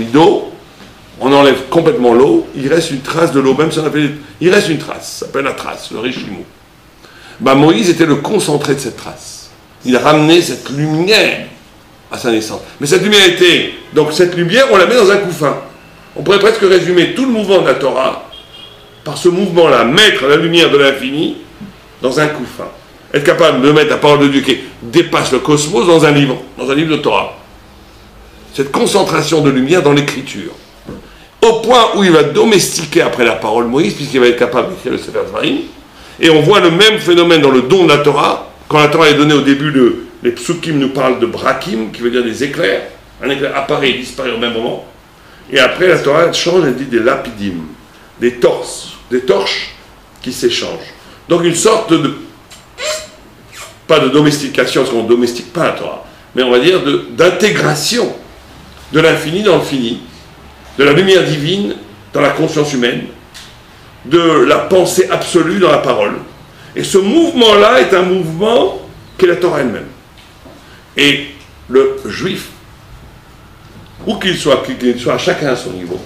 d'eau, on enlève complètement l'eau, il reste une trace de l'eau, même si on appelle, il reste une trace, ça s'appelle la trace, le richimou. Ben, Moïse était le concentré de cette trace. Il a ramené cette lumière à sa naissance. Mais cette lumière était, donc cette lumière, on la met dans un couffin. On pourrait presque résumer tout le mouvement de la Torah par ce mouvement-là, mettre la lumière de l'infini dans un couffin. Être capable de mettre la parole de Dieu qui dépasse le cosmos dans un livre de Torah. Cette concentration de lumière dans l'écriture. Au point où il va domestiquer après la parole Moïse, puisqu'il va être capable d'écrire le Sefer Dvarim. Et on voit le même phénomène dans le don de la Torah. Quand la Torah est donnée au début, les psukim nous parlent de brakim, qui veut dire des éclairs. Un éclair apparaît et disparaît au même moment. Et après, la Torah change, elle dit des lapidim, des torches qui s'échangent. Donc une sorte de, pas de domestication, parce qu'on ne domestique pas la Torah, mais on va dire d'intégration de l'infini dans le fini, de la lumière divine dans la conscience humaine, de la pensée absolue dans la parole. Et ce mouvement-là est un mouvement qu'est la Torah elle-même. Et le juif, où qu'il soit chacun à son niveau,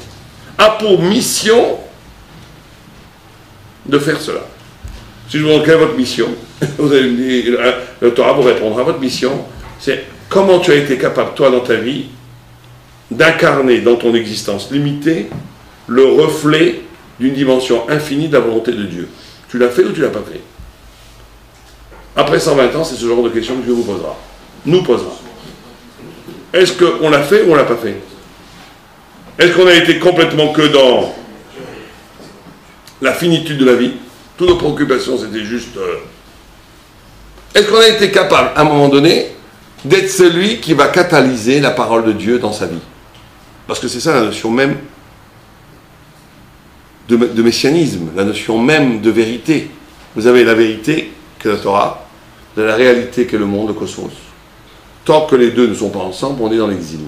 a pour mission de faire cela. Si je vous demande quelle est votre mission, vous allez me dire, le Torah vous répondra. Votre mission, c'est comment tu as été capable, toi, dans ta vie, d'incarner dans ton existence limitée le reflet d'une dimension infinie de la volonté de Dieu. Tu l'as fait ou tu ne l'as pas fait? Après 120 ans, c'est ce genre de questions que Dieu vous posera. Nous posera. Est-ce qu'on l'a fait ou on ne l'a pas fait? Est-ce qu'on a été complètement que dans la finitude de la vie? Toutes nos préoccupations, c'était juste... Est-ce qu'on a été capable, à un moment donné, d'être celui qui va catalyser la parole de Dieu dans sa vie? Parce que c'est ça la notion même de messianisme, la notion même de vérité. Vous avez la vérité, que la Torah, de la réalité qu'est le monde, le cosmos. Tant que les deux ne sont pas ensemble, on est dans l'exil.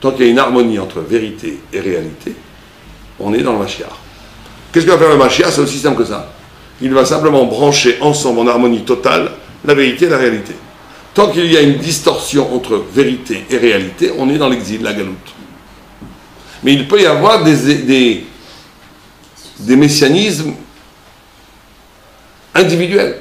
Tant qu'il y a une harmonie entre vérité et réalité, on est dans le Mashiach. Qu'est-ce que va faire le Mashiach? C'est aussi simple que ça. Il va simplement brancher ensemble en harmonie totale la vérité et la réalité. Tant qu'il y a une distorsion entre vérité et réalité, on est dans l'exil, la galoute. Mais il peut y avoir des messianismes individuels.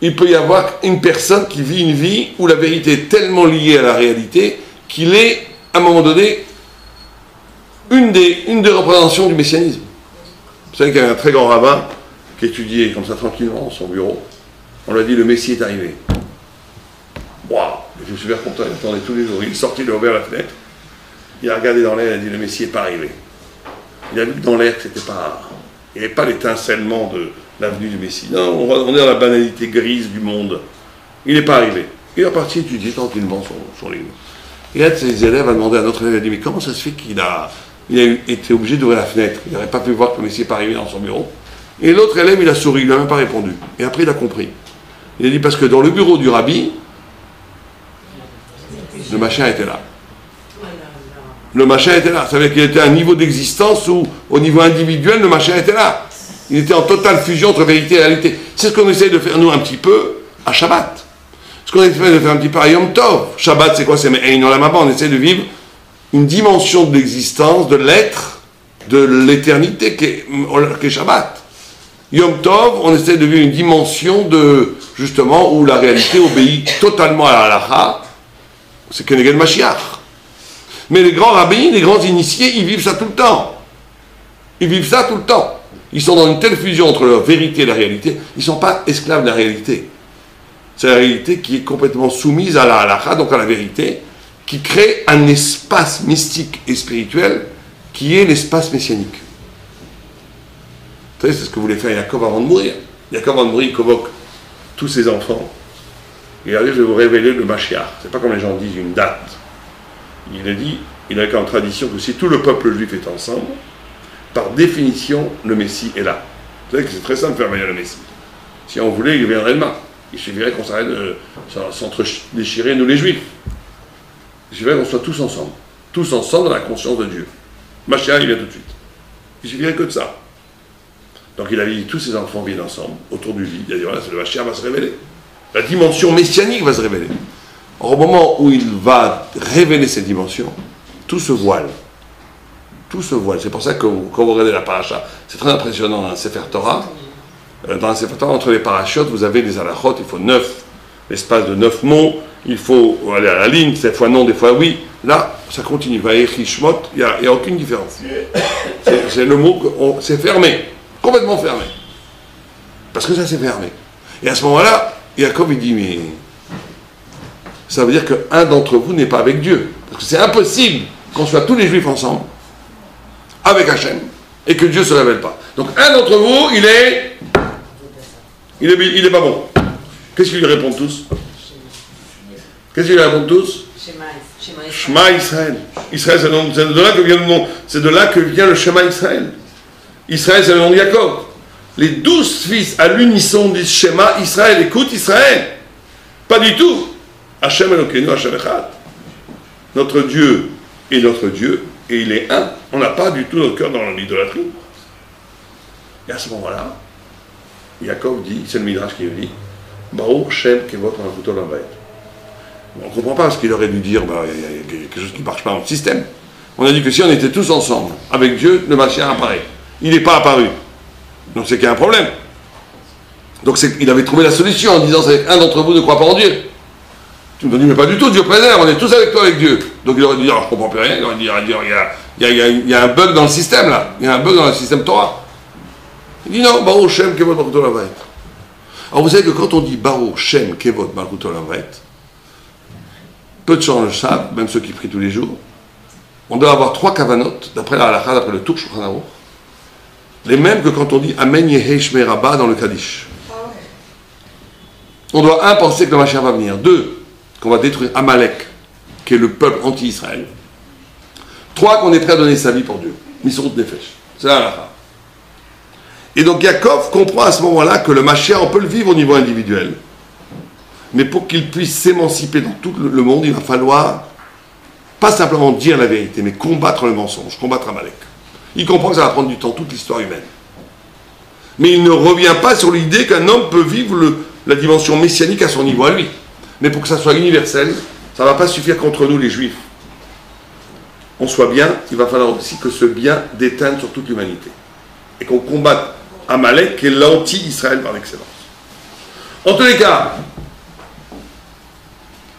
Il peut y avoir une personne qui vit une vie où la vérité est tellement liée à la réalité qu'il est, à un moment donné, une des représentations du messianisme. Vous savez qu'il y a un très grand rabbin qui étudiait comme ça tranquillement dans son bureau. On lui a dit, le Messie est arrivé. Waouh! Je suis super content, il attendait tous les jours. Il est sorti, il a ouvert la fenêtre. Il a regardé dans l'air, il a dit, le Messie n'est pas arrivé. Il a vu que dans l'air, c'était pas... Il n'y avait pas l'étincellement de l'avenue du Messie. Non, on est dans la banalité grise du monde. Il n'est pas arrivé. Il est reparti étudier tranquillement son livre. Et un de ses élèves a demandé à notre élève, il a dit, mais comment ça se fait qu'il a été obligé d'ouvrir la fenêtre? Il n'aurait pas pu voir que le Messie n'est pas arrivé dans son bureau. Et l'autre élève, il a souri, il n'a même pas répondu. Et après, il a compris. Il a dit, parce que dans le bureau du rabbi, le machin était là. Le machin était là. Ça veut dire qu'il était à un niveau d'existence où, au niveau individuel, le machin était là. Il était en totale fusion entre vérité et réalité. C'est ce qu'on essaye de faire, nous, un petit peu, à Shabbat. Ce qu'on essaie de faire un petit peu à Yom Tov. Shabbat, c'est quoi? C'est Ein Olam Haba. On essaie de vivre une dimension de l'existence, de l'être, de l'éternité qu'est Shabbat. Yom Tov, on essaie de vivre une dimension de, justement, où la réalité obéit totalement à la halakha. C'est Keneged Mashiach. Mais les grands rabbins, les grands initiés, ils vivent ça tout le temps. Ils vivent ça tout le temps. Ils sont dans une telle fusion entre la vérité et la réalité. Ils ne sont pas esclaves de la réalité. C'est la réalité qui est complètement soumise à la halakha, donc à la vérité, qui crée un espace mystique et spirituel qui est l'espace messianique. Vous savez, c'est ce que voulait faire Yaakov avant de mourir. Yaakov avant de mourir, il convoque tous ses enfants. Et allez, je vais vous révéler le Mashiach. C'est pas comme les gens disent une date. Il a dit, il a en tradition que si tout le peuple juif est ensemble, par définition, le Messie est là. Vous savez que c'est très simple de faire venir le Messie. Si on voulait, il viendrait demain. Il suffirait qu'on s'arrête de s'entre-déchirer, nous les Juifs. Il suffirait qu'on soit tous ensemble dans la conscience de Dieu. Mashiach, il vient tout de suite. Il suffirait que de ça. Donc il a dit, tous ses enfants viennent ensemble, autour du lit. Il a dit, voilà, le Mashiach va se révéler. La dimension messianique va se révéler. Or, au moment où il va révéler cette dimension, tout se voile. Tout se voile. C'est pour ça que quand vous regardez la paracha, c'est très impressionnant dans un Sefer Torah. Dans un Sefer Torah, entre les parachutes, vous avez des halachot, il faut 9, l'espace de 9 mots, il faut aller à la ligne, des fois non, des fois oui. Là, ça continue. Vayechi Shmot, il n'y a aucune différence. C'est le mot, c'est fermé, complètement fermé. Parce que ça, c'est fermé. Et à ce moment-là, Yaakov, il dit, mais ça veut dire qu'un d'entre vous n'est pas avec Dieu. Parce que c'est impossible qu'on soit tous les Juifs ensemble, avec Hachem, et que Dieu ne se révèle pas. Donc un d'entre vous, il est pas bon. Qu'est-ce qu'ils lui répondent tous? Qu'est-ce qu'ils lui répondent tous? Shema Israël. Israël, c'est de là que vient le nom. C'est de là que vient le Shema Israël. Israël, c'est le nom de Yaakov. Les 12 fils à l'unisson disent Shema Israël. Écoute Israël. Pas du tout. Hachem Elokeinu, Hachem Echad. Notre Dieu est notre Dieu et il est un. On n'a pas du tout notre cœur dans l'idolâtrie. Et à ce moment-là, Yaakov dit, c'est le Midrash qui lui dit, Baruch Shem Kevot Malchuto Labayt. On ne comprend pas parce qu'il aurait dû dire, il y a quelque chose qui ne marche pas dans le système. On a dit que si on était tous ensemble, avec Dieu, le Mashiach apparaît. Il n'est pas apparu. Donc c'est qu'il y a un problème. Donc il avait trouvé la solution en disant, un d'entre vous ne croit pas en Dieu. Tu me dis, mais pas du tout, Dieu préserve, on est tous avec toi, avec Dieu. Donc il aurait dit, je ne comprends plus rien, il aurait dit, il y a un bug dans le système là, il y a un bug dans le système Torah. Il dit non, Baruch Shem Kevod Malchuto Labayt. Alors vous savez que quand on dit Baruch Shem Kevod Malchuto Labayt, peu de gens le savent, même ceux qui prient tous les jours, on doit avoir 3 kavanot, d'après la halakha, d'après le Tour Shulchan Aruch, les mêmes que quand on dit Amen Yehei Shmei Rabba dans le Kaddish. On doit, 1, penser que le Mashiach va venir, 2, qu'on va détruire Amalek, qui est le peuple anti-Israël, 3, qu'on est prêt à donner sa vie pour Dieu. Misrut Nefesh. C'est la halakha. Et donc Yaakov comprend à ce moment-là que le Mashiach, on peut le vivre au niveau individuel. Mais pour qu'il puisse s'émanciper dans tout le monde, il va falloir pas simplement dire la vérité, mais combattre le mensonge, combattre Amalek. Il comprend que ça va prendre du temps, toute l'histoire humaine. Mais il ne revient pas sur l'idée qu'un homme peut vivre la dimension messianique à son niveau à lui. Mais pour que ça soit universel, ça ne va pas suffire qu'entre nous, les Juifs, on soit bien, il va falloir aussi que ce bien déteinte sur toute l'humanité. Et qu'on combatte Amalek, qui est l'anti-Israël par excellence. En tous les cas,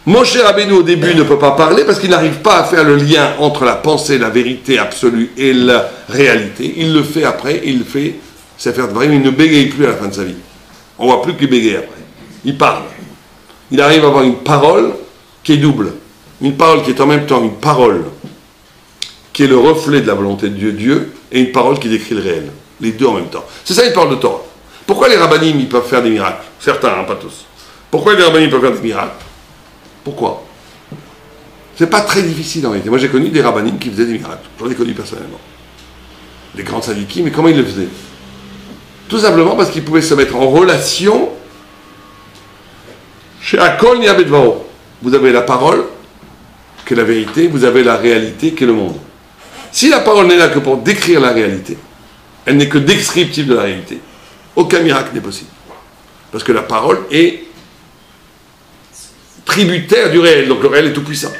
Moshe Rabbeinu au début ne peut pas parler parce qu'il n'arrive pas à faire le lien entre la pensée, la vérité absolue et la réalité. Il le fait après, il le fait, c'est faire de vrai, mais il ne bégaye plus à la fin de sa vie. On ne voit plus qu'il bégaye après. Il parle. Il arrive à avoir une parole qui est double. Une parole qui est en même temps une parole qui est le reflet de la volonté de Dieu, et une parole qui décrit le réel. Les deux en même temps. C'est ça une parole de Torah. Pourquoi les rabbinim ils peuvent faire des miracles? Certains, hein, pas tous. Pourquoi les rabbinim peuvent faire des miracles? Pourquoi? C'est pas très difficile en réalité. Moi j'ai connu des rabbinim qui faisaient des miracles. J'en ai connu personnellement. Des grands sadikim, mais comment ils le faisaient? Tout simplement parce qu'ils pouvaient se mettre en relation chez Akol Niabet Varo. Vous avez la parole, qui est la vérité, vous avez la réalité, qui est le monde. Si la parole n'est là que pour décrire la réalité, elle n'est que descriptive de la réalité, aucun miracle n'est possible. Parce que la parole est tributaire du réel, donc le réel est tout puissant.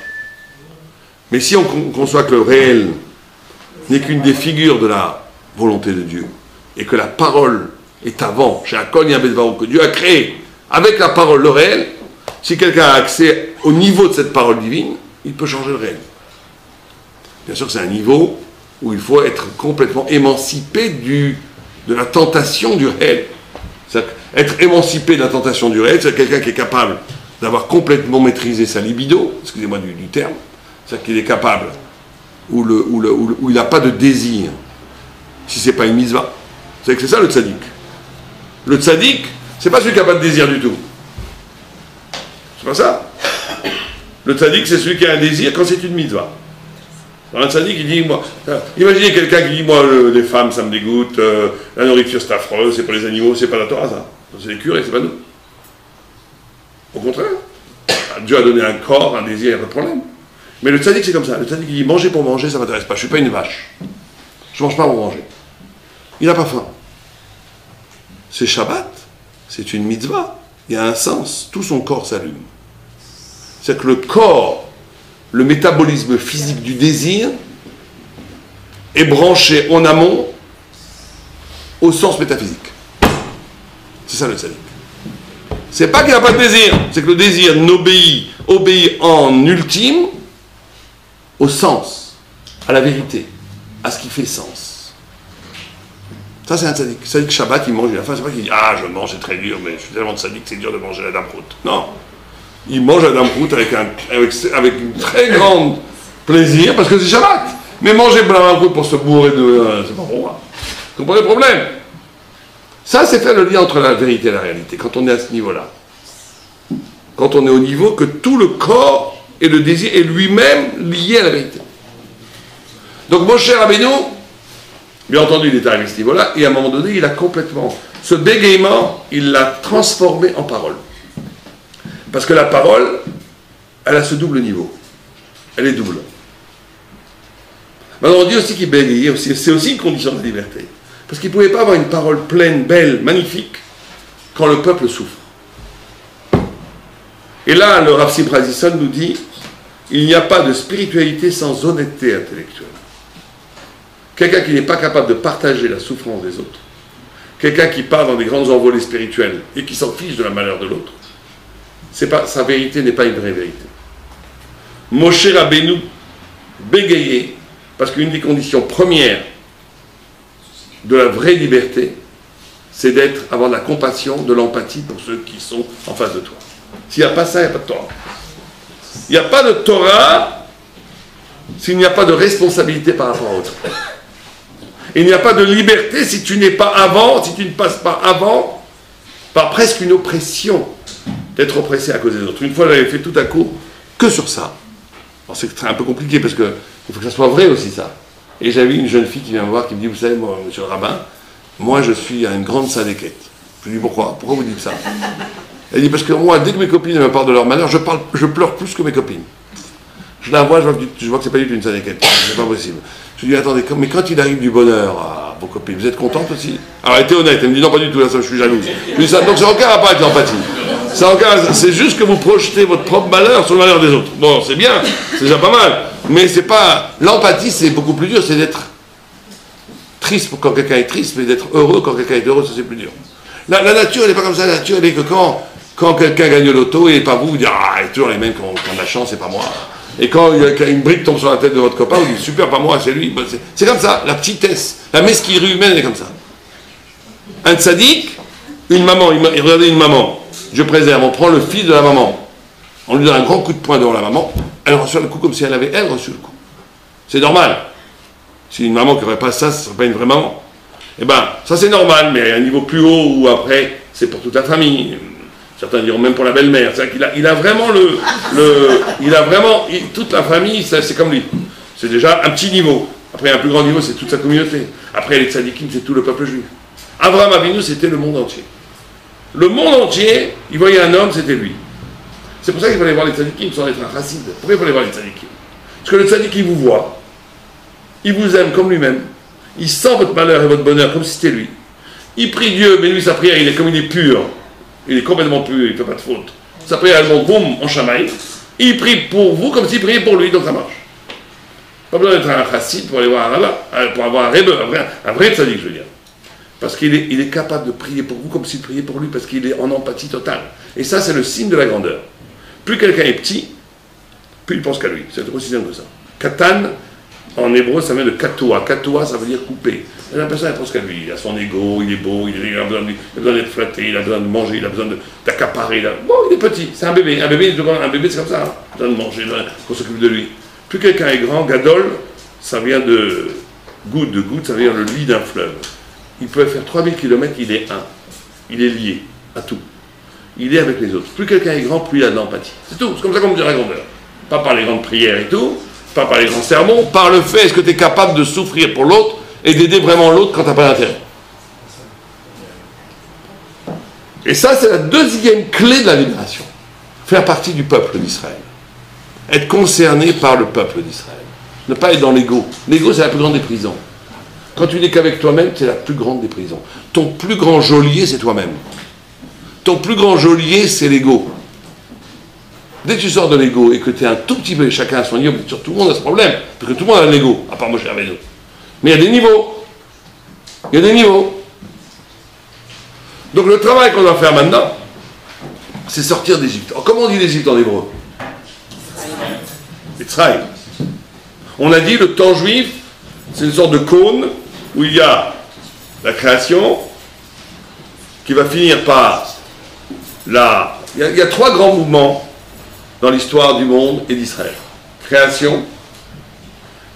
Mais si on conçoit que le réel n'est qu'une des figures de la volonté de Dieu, et que la parole est avant, chez Akol Yabedvaro, que Dieu a créé avec la parole le réel, si quelqu'un a accès au niveau de cette parole divine, il peut changer le réel. Bien sûr que c'est un niveau où il faut être complètement émancipé de la tentation du réel. Être émancipé de la tentation du réel, c'est quelqu'un qui est capable d'avoir complètement maîtrisé sa libido, excusez-moi du terme, c'est-à-dire qu'il est capable, où il n'a pas de désir, si ce n'est pas une mitzvah. C'est ça le tzaddik. Le tzaddik, c'est pas celui qui n'a pas de désir du tout. C'est pas ça. Le tzaddik, c'est celui qui a un désir quand c'est une mitzvah. Un tzaddik, il dit, moi, imaginez quelqu'un qui dit, moi, les femmes, ça me dégoûte, la nourriture, c'est affreux, c'est pour les animaux, c'est pas la Torah, ça. C'est les curés, c'est pas nous. Au contraire. Dieu a donné un corps, un désir, il n'y a pas de problème. Mais le tzaddik, c'est comme ça. Le tzaddik, il dit, manger pour manger, ça ne m'intéresse pas. Je ne suis pas une vache. Je ne mange pas pour manger. Il n'a pas faim. C'est Shabbat, c'est une mitzvah. Il y a un sens. Tout son corps s'allume. C'est que le corps le métabolisme physique du désir est branché en amont au sens métaphysique. C'est ça le tzaddik. C'est pas qu'il n'y a pas de désir, c'est que le désir obéit en ultime au sens, à la vérité, à ce qui fait sens. Ça c'est un tzaddik. Tzaddik Shabbat, il mange, il a faim, c'est pas qu'il dit « Ah, je mange, c'est très dur, mais je suis tellement tzaddik que c'est dur de manger la damrout. » Non. Il mange la damrout avec un très grand plaisir, parce que c'est Shabbat. Mais manger la damrout pour se bourrer de... c'est pas pour moi. Vous comprenez le problème? Ça, c'est faire le lien entre la vérité et la réalité, quand on est à ce niveau-là. Quand on est au niveau que tout le corps et le désir est lui-même lié à la vérité. Donc, Moshe Rabbeinu, bien entendu, il est arrivé à ce niveau-là, et à un moment donné, il a complètement... Ce bégaiement, il l'a transformé en parole. Parce que la parole, elle a ce double niveau. Elle est double. Maintenant, on dit aussi qu'il bégayait, c'est aussi une condition de la liberté. Parce qu'il ne pouvait pas avoir une parole pleine, belle, magnifique, quand le peuple souffre. Et là, le Rav Simcha Zisson nous dit, il n'y a pas de spiritualité sans honnêteté intellectuelle. Quelqu'un qui n'est pas capable de partager la souffrance des autres, quelqu'un qui part dans des grandes envolées spirituelles et qui s'en fiche de la malheur de l'autre, sa vérité n'est pas une vraie vérité. Moshe Rabbeinu bégayait, parce qu'une des conditions premières de la vraie liberté, c'est avoir de la compassion, de l'empathie pour ceux qui sont en face de toi. S'il n'y a pas ça, il n'y a pas de Torah. Il n'y a pas de Torah s'il n'y a pas de responsabilité par rapport à autrui. Il n'y a pas de liberté si tu n'es pas avant, si tu ne passes pas avant par presque une oppression, d'être oppressé à cause des autres. Une fois, j'avais fait tout à coup que sur ça. Alors c'est un peu compliqué parce qu'il faut que ça soit vrai aussi, ça. Et j'avais une jeune fille qui vient me voir, qui me dit, vous savez, moi, monsieur le rabbin, moi je suis à une grande sadéquette. Je lui dis, pourquoi vous dites ça? Elle dit, parce que moi, dès que mes copines me parlent de leur malheur, je pleure plus que mes copines. Je la vois, je vois que c'est pas du tout une sadéquette. C'est pas possible. Je lui dis, attendez, mais quand il arrive du bonheur à vos copines, vous êtes contente aussi? Alors elle était honnête, elle me dit, non, pas du tout, là, ça, je suis jalouse. Je lui dis, ça, donc ça n'a aucun rapport avec l'empathie. C'est juste que vous projetez votre propre malheur sur le malheur des autres. Bon, c'est bien, c'est déjà pas mal. Mais c'est pas... L'empathie, c'est beaucoup plus dur, c'est d'être triste quand quelqu'un est triste, mais d'être heureux quand quelqu'un est heureux, ça c'est plus dur. La nature, elle n'est pas comme ça. La nature, elle est que quand quelqu'un gagne le loto, et pas vous dites, ah, il y a toujours les mêmes qui ont de la chance, c'est pas moi. Et quand une brique tombe sur la tête de votre copain, vous dites, super, pas moi, c'est lui. C'est comme ça, la petitesse, la mesquinerie humaine, elle est comme ça. Un tzaddik, une maman, regardez une maman, je préserve, on prend le fils de la maman, on lui donne un grand coup de poing devant la maman, elle reçoit le coup comme si elle avait, elle, reçu le coup. C'est normal. Si une maman qui n'aurait pas ça, ce ne serait pas une vraie maman. Eh bien, ça c'est normal, mais à un niveau plus haut, où après, c'est pour toute la famille. Certains diront même pour la belle-mère. C'est-à-dire qu'il a vraiment toute la famille, c'est comme lui. C'est déjà un petit niveau. Après, un plus grand niveau, c'est toute sa communauté. Après, les tzadikim, c'est tout le peuple juif. Abraham Avinu, c'était le monde entier. Le monde entier, il voyait un homme, c'était lui. C'est pour ça qu'il fallait voir les tzadikim sans être un chassid. Pourquoi il fallait voir les tzadikim? Parce que le tzadik, il vous voit. Il vous aime comme lui-même. Il sent votre malheur et votre bonheur comme si c'était lui. Il prie Dieu, mais lui, sa prière, comme il est pur. Il est complètement pur, il ne fait pas de faute. Sa prière, elle monte, boum, en chamaï. Il prie pour vous comme s'il priait pour lui, donc ça marche. Pas besoin d'être un chassid pour aller voir un rabbin, pour avoir un rebbe, un vrai tzadik, je veux dire. Parce qu'il est capable de prier pour vous comme s'il priait pour lui, parce qu'il est en empathie totale. Et ça, c'est le signe de la grandeur. Plus quelqu'un est petit, plus il pense qu'à lui. C'est aussi simple que ça. Katan, en hébreu, ça vient de katoua. Katoua, ça veut dire couper. La personne, elle pense qu'à lui. Il a son ego, il est beau, il a besoin d'être flatté, il a besoin de manger, il a besoin d'accaparer. Bon, il est petit, c'est un bébé. Un bébé, c'est comme ça. Hein. Il a besoin de manger, qu'on s'occupe de lui. Plus quelqu'un est grand, gadol, ça vient de goutte, ça veut dire le lit d'un fleuve. Il peut faire 3000 km, il est un. Il est lié à tout. Il est avec les autres. Plus quelqu'un est grand, plus il a de l'empathie. C'est tout. C'est comme ça qu'on me dit la grandeur. Pas par les grandes prières et tout, pas par les grands sermons, par le fait, est-ce que tu es capable de souffrir pour l'autre et d'aider vraiment l'autre quand tu n'as pas d'intérêt. Et ça, c'est la deuxième clé de la libération. Faire partie du peuple d'Israël. Être concerné par le peuple d'Israël. Ne pas être dans l'ego. L'ego, c'est la plus grande des prisons. Quand tu n'es qu'avec toi-même, c'est la plus grande des prisons. Ton plus grand geôlier, c'est toi-même. Ton plus grand geôlier, c'est l'ego. Dès que tu sors de l'ego et que tu es un tout petit peu, chacun à son niveau, bien sûr, tout le monde a ce problème, parce que tout le monde a l'ego, à part Moshe Rabbeinu. Mais il y a des niveaux. Il y a des niveaux. Donc le travail qu'on doit faire maintenant, c'est sortir d'Égypte. Alors, comment on dit l'Égypte en hébreu? Mitzrayim. On a dit le temps juif, c'est une sorte de cône où il y a la création qui va finir par la... Il y a trois grands mouvements dans l'histoire du monde et d'Israël. Création,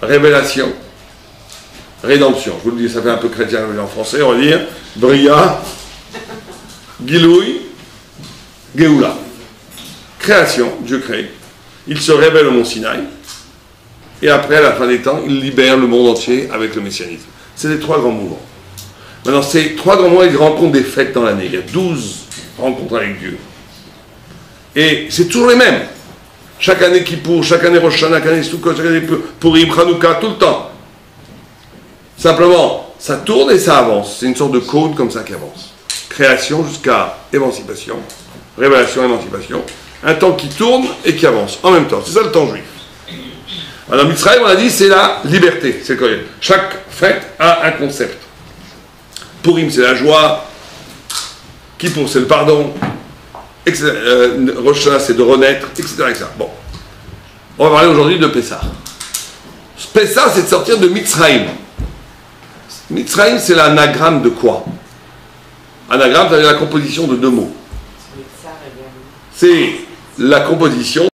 révélation, rédemption. Je vous le dis, ça fait un peu chrétien en français, on va dire Bria, Gilouï, Géoula. Création, Dieu crée. Il se révèle au mont Sinaï. Et après, à la fin des temps, il libère le monde entier avec le messianisme. C'est les trois grands mouvements. Maintenant, ces trois grands mouvements, ils rencontrent des fêtes dans l'année. Il y a 12 rencontres avec Dieu. Et c'est toujours les mêmes. Chaque année Kippour, chaque année Rosh Hashanah, chaque année Sukkot, chaque année Purim, Hanouka, tout le temps. Simplement, ça tourne et ça avance. C'est une sorte de cône comme ça qui avance. Création jusqu'à émancipation, révélation, émancipation. Un temps qui tourne et qui avance en même temps. C'est ça le temps juif. Alors, Mitzrayim, on a dit, c'est la liberté. C'est quoi? Chaque fête a un concept. Purim, c'est la joie. Kippour, c'est le pardon. Rosh Hashanah, c'est de renaître, etc., etc. Bon. On va parler aujourd'hui de Pessah. Pessah, c'est de sortir de Mitzrayim. Mitzrayim, c'est l'anagramme de quoi? Anagramme, c'est la composition de deux mots. C'est la composition